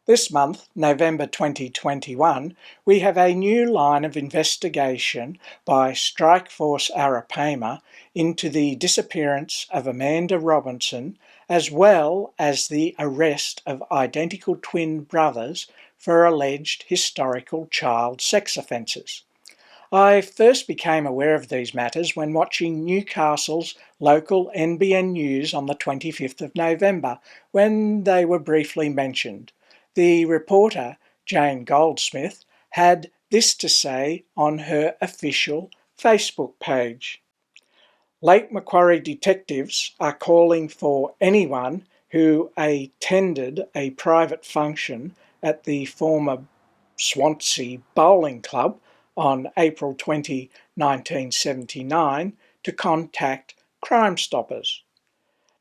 This month, November 2021, we have a new line of investigation by Strikeforce Arapaima into the disappearance of Amanda Robinson, as well as the arrest of identical twin brothers for alleged historical child sex offences. I first became aware of these matters when watching Newcastle's local NBN News on the 25th of November, when they were briefly mentioned. The reporter, Jane Goldsmith, had this to say on her official Facebook page. Lake Macquarie detectives are calling for anyone who attended a private function at the former Swansea Bowling Club on April 20, 1979, to contact Crimestoppers.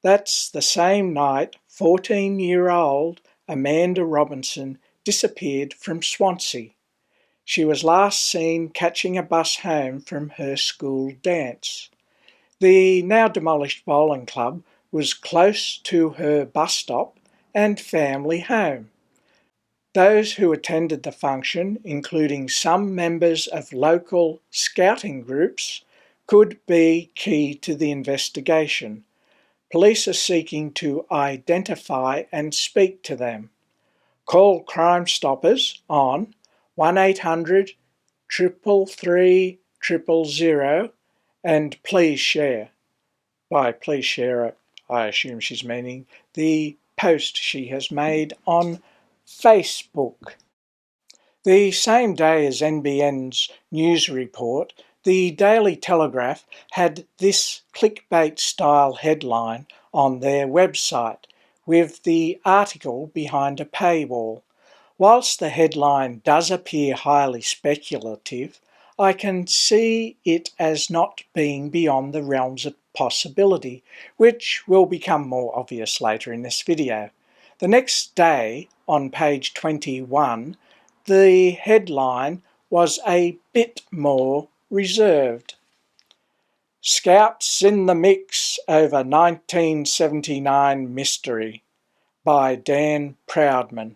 That's the same night 14-year-old Amanda Robinson disappeared from Swansea. She was last seen catching a bus home from her school dance. The now demolished bowling club was close to her bus stop and family home. Those who attended the function, including some members of local scouting groups, could be key to the investigation. Police are seeking to identify and speak to them. Call Crimestoppers on 1800 333 000 and please share. By please share, I assume she's meaning the post she has made on Facebook. The same day as NBN's news report, the Daily Telegraph had this clickbait-style headline on their website, with the article behind a paywall. Whilst the headline does appear highly speculative, I can see it as not being beyond the realms of possibility, which will become more obvious later in this video. The next day, on page 21, the headline was a bit more reserved. Scouts in the Mix over 1979 Mystery by Dan Proudman.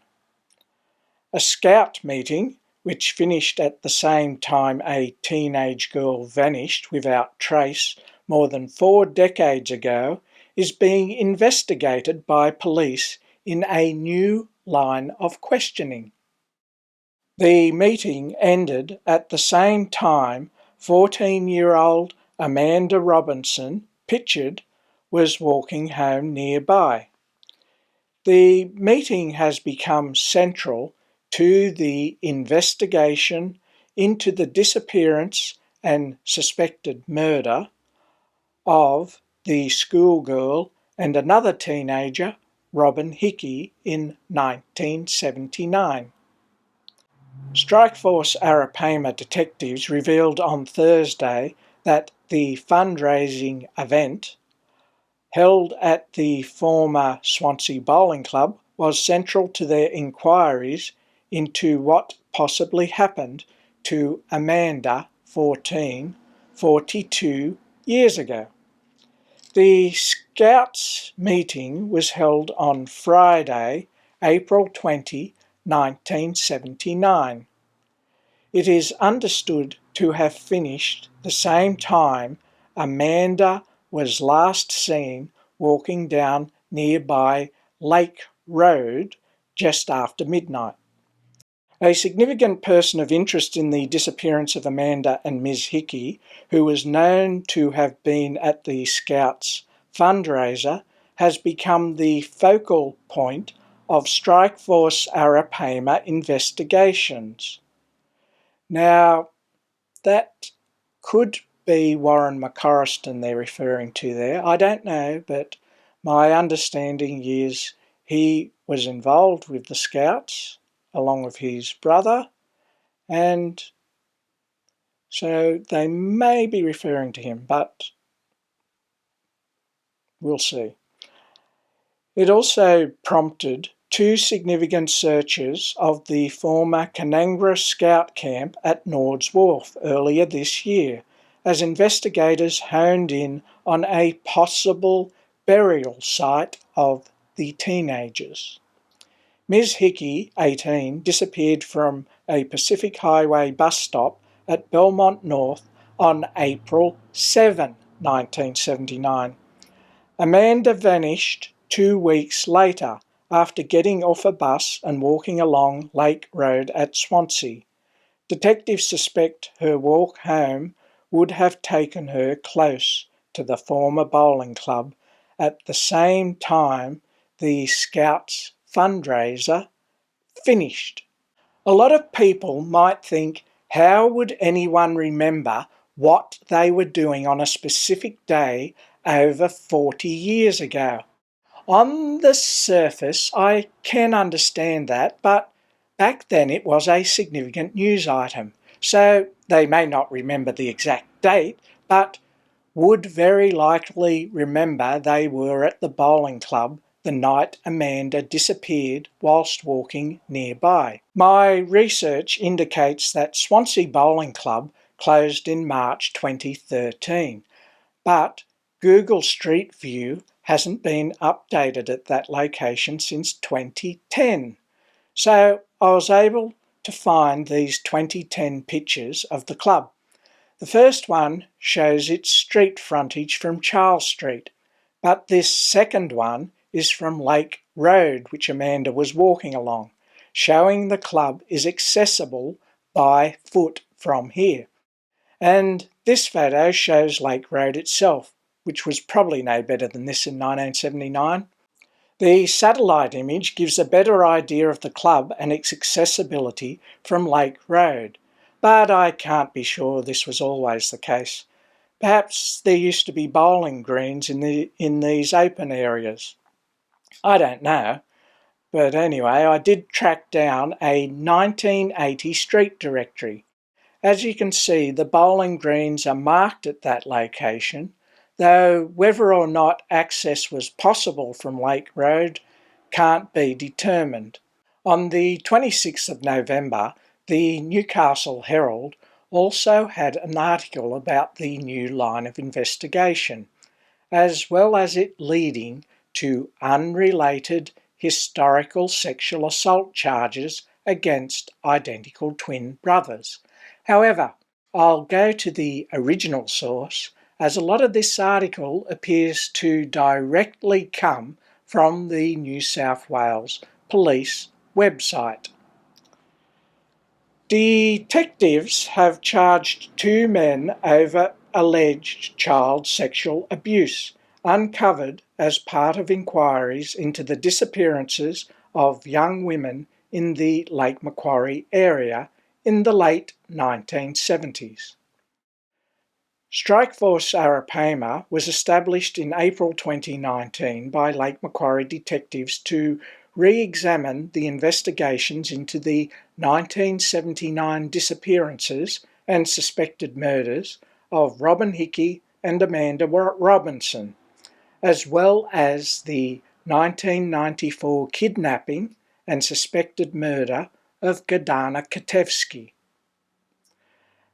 A scout meeting, which finished at the same time a teenage girl vanished without trace more than 4 decades ago, is being investigated by police in a new line of questioning. The meeting ended at the same time 14-year-old Amanda Robinson, pictured, was walking home nearby. The meeting has become central to the investigation into the disappearance and suspected murder of the schoolgirl and another teenager, Robyn Hickie, in 1979. Strikeforce Arapaima detectives revealed on Thursday that the fundraising event, held at the former Swansea Bowling Club, was central to their inquiries into what possibly happened to Amanda, 14, 42 years ago. The Scouts meeting was held on Friday, April 20, 1979. It is understood to have finished the same time Amanda was last seen walking down nearby Lake Road just after midnight. A significant person of interest in the disappearance of Amanda and Ms. Hickie, who was known to have been at the Scouts Fundraiser, has become the focal point of Strikeforce Arapaima investigations. Now, that could be Warren McCorriston they're referring to there. I don't know, but my understanding is he was involved with the Scouts along with his brother, and so they may be referring to him, but we'll see. It also prompted 2 significant searches of the former Canangra Scout camp at Nords Wharf earlier this year, as investigators honed in on a possible burial site of the teenagers. Ms. Hickie, 18, disappeared from a Pacific Highway bus stop at Belmont North on April 7, 1979. Amanda vanished 2 weeks later after getting off a bus and walking along Lake Road at Swansea. Detectives suspect her walk home would have taken her close to the former bowling club at the same time the Scouts Fundraiser finished. A lot of people might think, how would anyone remember what they were doing on a specific day over 40 years ago? On the surface, I can understand that, but back then it was a significant news item, so they may not remember the exact date, but would very likely remember they were at the bowling club the night Amanda disappeared whilst walking nearby. My research indicates that Swansea Bowling Club closed in March 2013, but Google Street View hasn't been updated at that location since 2010. So I was able to find these 2010 pictures of the club. The first one shows its street frontage from Charles Street, but this second one is from Lake Road, which Amanda was walking along, showing the club is accessible by foot from here. And this photo shows Lake Road itself, which was probably no better than this in 1979. The satellite image gives a better idea of the club and its accessibility from Lake Road, but I can't be sure this was always the case. Perhaps there used to be bowling greens in these open areas. I don't know, but anyway, I did track down a 1980 street directory. As you can see, the bowling greens are marked at that location, though whether or not access was possible from Lake Road can't be determined. On the 26th of November, the Newcastle Herald also had an article about the new line of investigation, as well as it leading to unrelated historical sexual assault charges against identical twin brothers. However, I'll go to the original source, as a lot of this article appears to directly come from the New South Wales Police website. Detectives have charged 2 men over alleged child sexual abuse, uncovered as part of inquiries into the disappearances of young women in the Lake Macquarie area in the late 1970s. Strikeforce Arapaima was established in April 2019 by Lake Macquarie detectives to re-examine the investigations into the 1979 disappearances and suspected murders of Robyn Hickie and Amanda Robinson, as well as the 1994 kidnapping and suspected murder of Gordana Katevsky.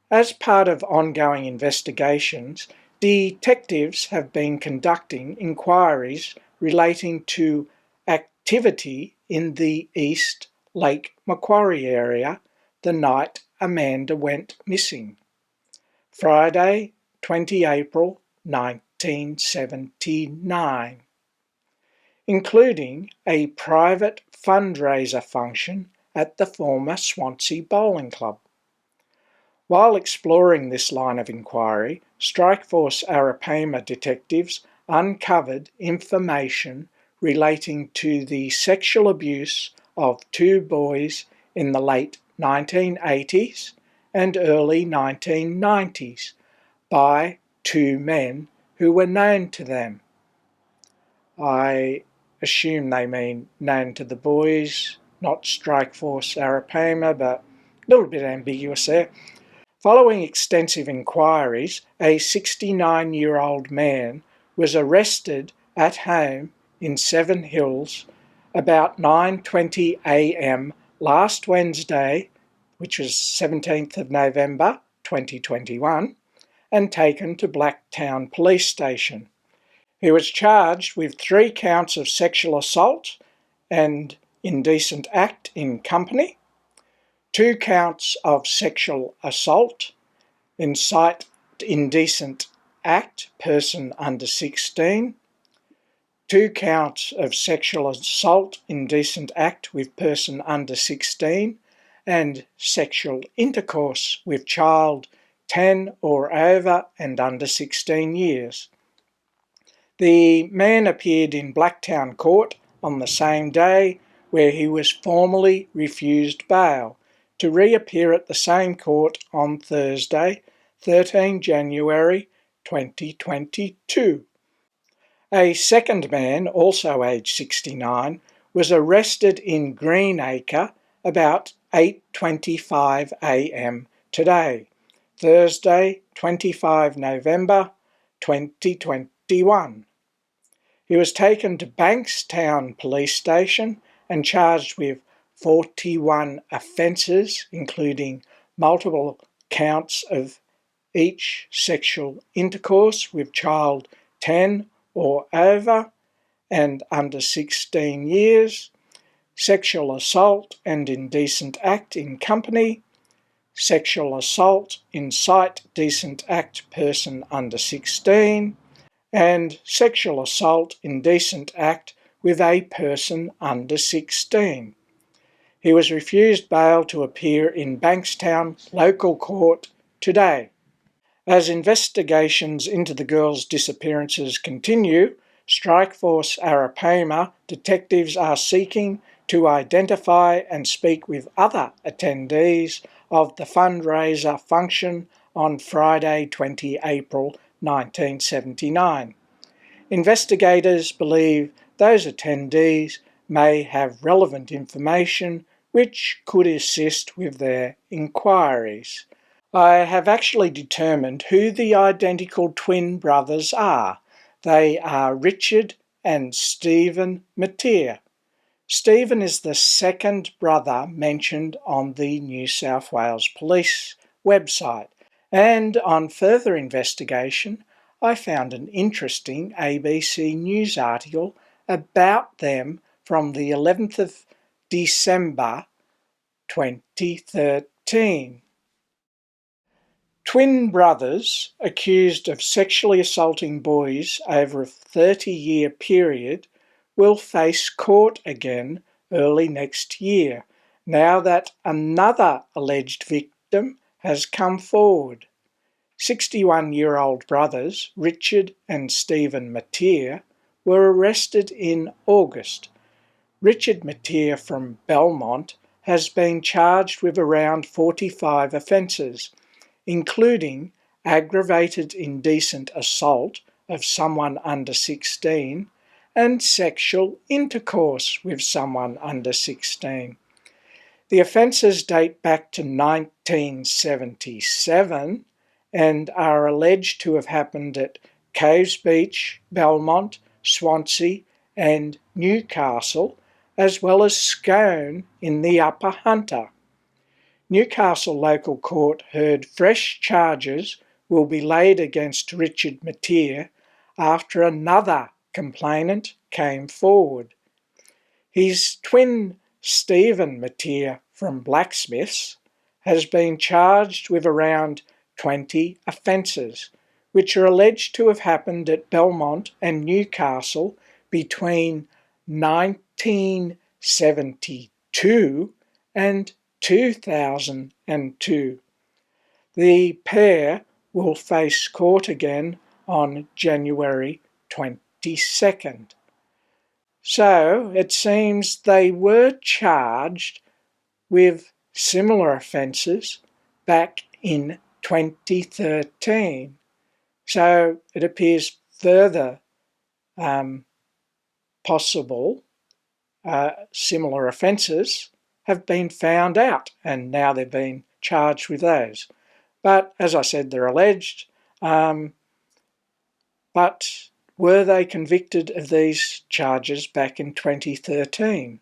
As part of ongoing investigations, detectives have been conducting inquiries relating to activity in the East Lake Macquarie area the night Amanda went missing. Friday, 20 April 1979, including a private fundraiser function at the former Swansea Bowling Club. While exploring this line of inquiry, Strikeforce Arapaima detectives uncovered information relating to the sexual abuse of 2 boys in the late 1980s and early 1990s by 2 men who were known to them. I assume they mean known to the boys, not Strikeforce Arapaima, but a little bit ambiguous there. Following extensive inquiries, a 69-year-old man was arrested at home in Seven Hills about 9:20 a.m. last Wednesday, which was 17th of November 2021, and taken to Blacktown Police Station. He was charged with 3 counts of sexual assault and indecent act in company, 2 counts of sexual assault, incite indecent act, person under 16, 2 counts of sexual assault, indecent act with person under 16, and sexual intercourse with child 10 or over and under 16 years. The man appeared in Blacktown Court on the same day, where he was formally refused bail, to reappear at the same court on Thursday, 13 January 2022. A second man, also aged 69, was arrested in Greenacre about 8:25 a.m. today, Thursday, 25 November 2021. He was taken to Bankstown Police Station and charged with 41 offences, including multiple counts of each sexual intercourse with child 10 or over and under 16 years, sexual assault and indecent act in company, sexual assault, incite decent act person under 16, and sexual assault, indecent act with a person under 16. He was refused bail to appear in Bankstown Local Court today. As investigations into the girls' disappearances continue, Strikeforce Arapaima detectives are seeking to identify and speak with other attendees of the fundraiser function on Friday, 20 April 1979. Investigators believe those attendees may have relevant information which could assist with their inquiries. I have actually determined who the identical twin brothers are. They are Richard and Stephen Mateer. Stephen is the second brother mentioned on the New South Wales Police website, and on further investigation I found an interesting ABC News article about them from the 11th of December 2013. Twin brothers accused of sexually assaulting boys over a 30-year period will face court again early next year, now that another alleged victim has come forward. 61-year-old brothers Richard and Stephen Mateer were arrested in August. Richard Mateer from Belmont has been charged with around 45 offences, including aggravated indecent assault of someone under 16 and sexual intercourse with someone under 16. The offences date back to 1977 and are alleged to have happened at Caves Beach, Belmont, Swansea and Newcastle, as well as Scone in the Upper Hunter. Newcastle Local Court heard fresh charges will be laid against Richard Mateer after another complainant came forward. His twin Stephen Mateer from Blacksmiths has been charged with around 20 offences, which are alleged to have happened at Belmont and Newcastle between 1972 and 2002. The pair will face court again on January 22nd. So it seems they were charged with similar offences back in 2013. So it appears further possible similar offences have been found out, and now they've been charged with those. But as I said, they're alleged. But were they convicted of these charges back in 2013?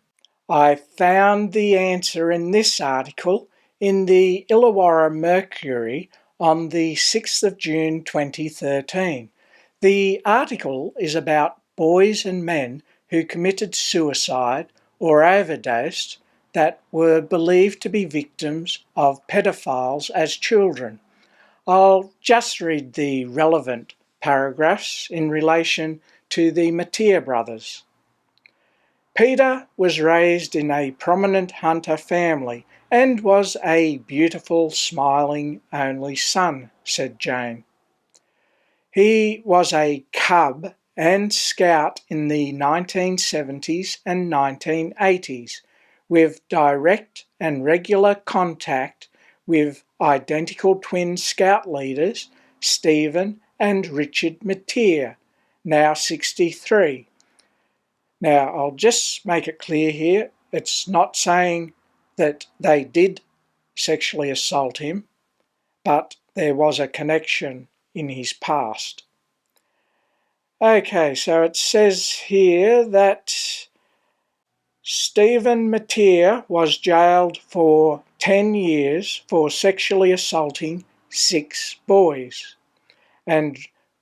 I found the answer in this article in the Illawarra Mercury on the 6th of June 2013. The article is about boys and men who committed suicide or overdosed that were believed to be victims of pedophiles as children. I'll just read the relevant paragraphs in relation to the Mattia brothers. Peter was raised in a prominent hunter family and was a beautiful, smiling only son, said Jane. He was a cub and scout in the 1970s and 1980s, with direct and regular contact with identical twin scout leaders Stephen and Richard Mattia, now 63. Now, I'll just make it clear here, it's not saying that they did sexually assault him, but there was a connection in his past. Okay, so it says here that Stephen Mattia was jailed for 10 years for sexually assaulting 6 boys, and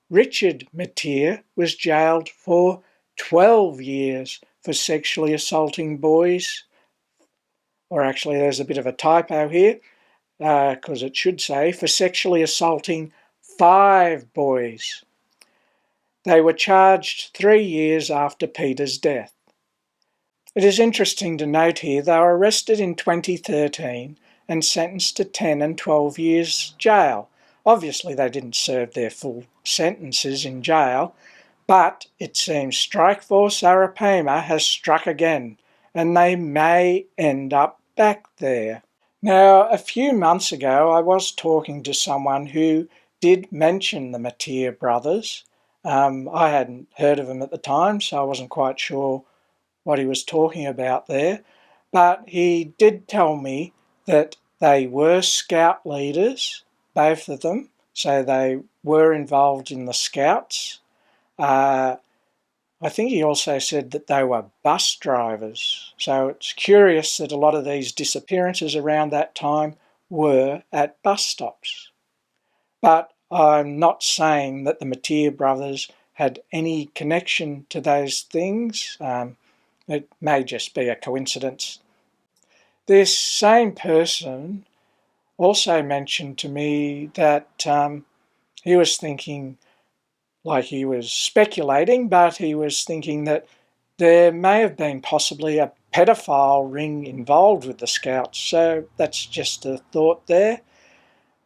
Richard Mattia was jailed for 12 years for sexually assaulting boys. Or actually, there's a bit of a typo here, because it should say for sexually assaulting 5 boys. They were charged 3 years after Peter's death. It is interesting to note here they were arrested in 2013 and sentenced to 10 and 12 years jail. Obviously they didn't serve their full sentences in jail, but it seems Strikeforce Arapaima has struck again, and they may end up back there. Now, a few months ago I was talking to someone who did mention the Mattia brothers. I hadn't heard of them at the time, so I wasn't quite sure what he was talking about there. But he did tell me that they were scout leaders, both of them, so they were involved in the Scouts. I think he also said that they were bus drivers. So it's curious that a lot of these disappearances around that time were at bus stops. But I'm not saying that the Mattia brothers had any connection to those things. It may just be a coincidence. This same person also mentioned to me that he was thinking, like he was speculating, but he was thinking that there may have been possibly a pedophile ring involved with the Scouts. So that's just a thought there.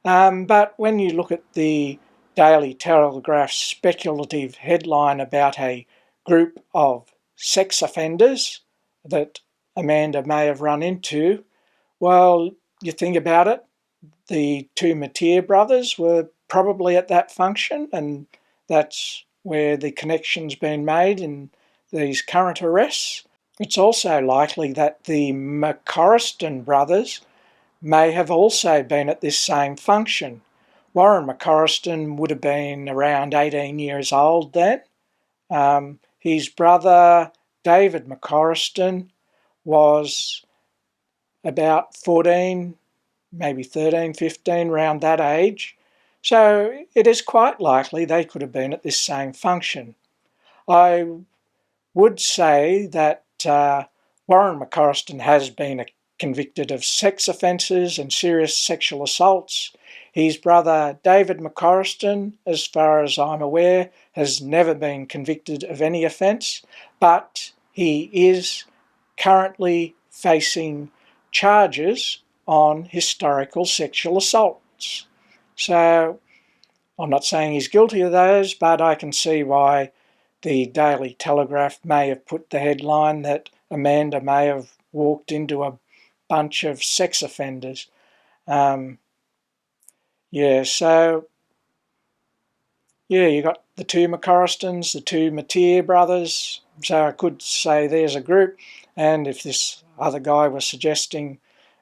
But when you look at the Daily Telegraph speculative headline about a group of sex offenders that Amanda may have run into, well, you think about it, the 2 Mattia brothers were probably at that function, and that's where the connection's been made in these current arrests. It's also likely that the McCorriston brothers may have also been at this same function. Warren McCorriston would have been around 18 years old then. His brother, David McCorriston, was about 14, maybe 13, 15, around that age. So it is quite likely they could have been at this same function. I would say that Warren McCorriston has been convicted of sex offences and serious sexual assaults. His brother David McCorriston, as far as I'm aware, has never been convicted of any offence, but he is currently facing charges on historical sexual assaults. So I'm not saying he's guilty of those, but I can see why the Daily Telegraph may have put the headline that Amanda may have walked into a bunch of sex offenders. You got the 2 McCorristons, the 2 Mattia brothers, so I could say there's a group, and if this other guy was suggesting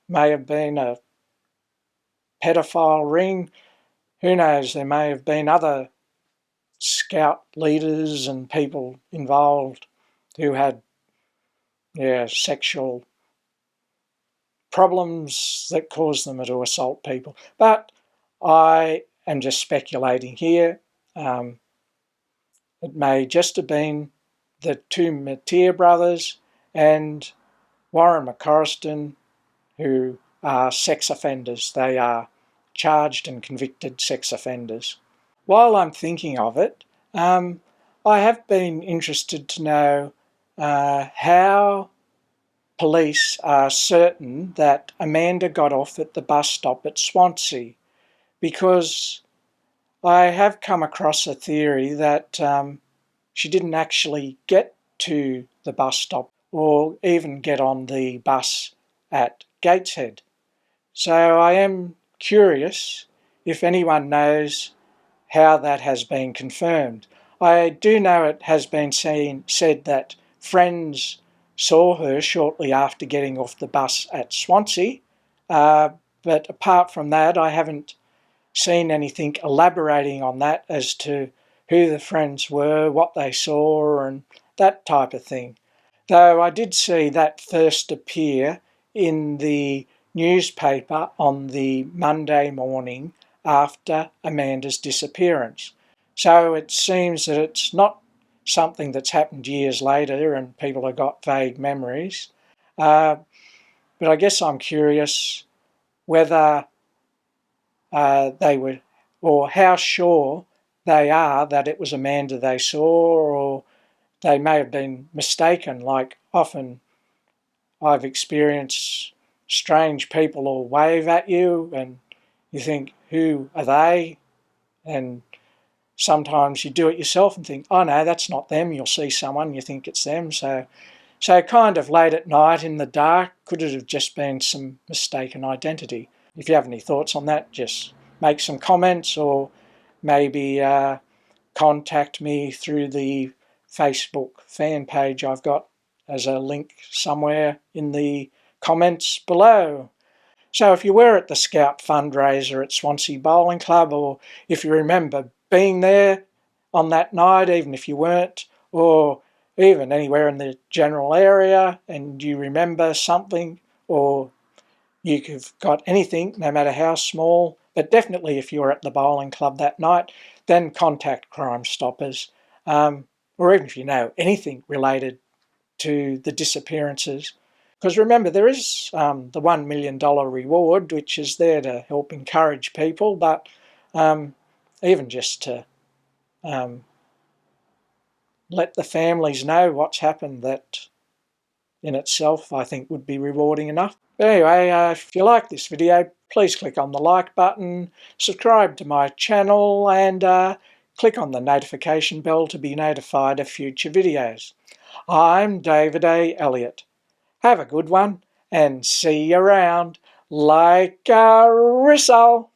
may have been a pedophile ring, who knows, there may have been other scout leaders and people involved who had sexual problems that caused them to assault people. But I am just speculating here. It may just have been the 2 Mattia brothers and Warren McCorriston, who are sex offenders. They are charged and convicted sex offenders. While I'm thinking of it, I have been interested to know how police are certain that Amanda got off at the bus stop at Swansea, because I have come across a theory that she didn't actually get to the bus stop or even get on the bus at Gateshead. So I am curious if anyone knows how that has been confirmed. I do know it has been said that friends saw her shortly after getting off the bus at Swansea, but apart from that I haven't seen anything elaborating on that as to who the friends were, what they saw and that type of thing. Though I did see that first appear in the newspaper on the Monday morning after Amanda's disappearance. So it seems that it's not something that's happened years later and people have got vague memories. But I guess I'm curious whether they were, or how sure they are that it was Amanda they saw, or they may have been mistaken. Like, often I've experienced strange people will wave at you and you think, who are they? And sometimes you do it yourself and think, oh no, that's not them. You'll see someone, you think it's them. So kind of late at night in the dark, could it have just been some mistaken identity? If you have any thoughts on that, just make some comments, or maybe contact me through the Facebook fan page I've got as a link somewhere in the comments below. So if you were at the Scout Fundraiser at Swansea Bowling Club, or if you remember being there on that night, even if you weren't, or even anywhere in the general area, and you remember something, or you've got anything, no matter how small, but definitely if you were at the bowling club that night, then contact Crimestoppers. Or even if you know anything related to the disappearances. Because remember, there is the $1 million reward, which is there to help encourage people, but even just to let the families know what's happened, that in itself I think would be rewarding enough. But anyway, if you like this video, please click on the like button, subscribe to my channel, and click on the notification bell to be notified of future videos. I'm David A. Elliott. Have a good one, and see you around like a ristle.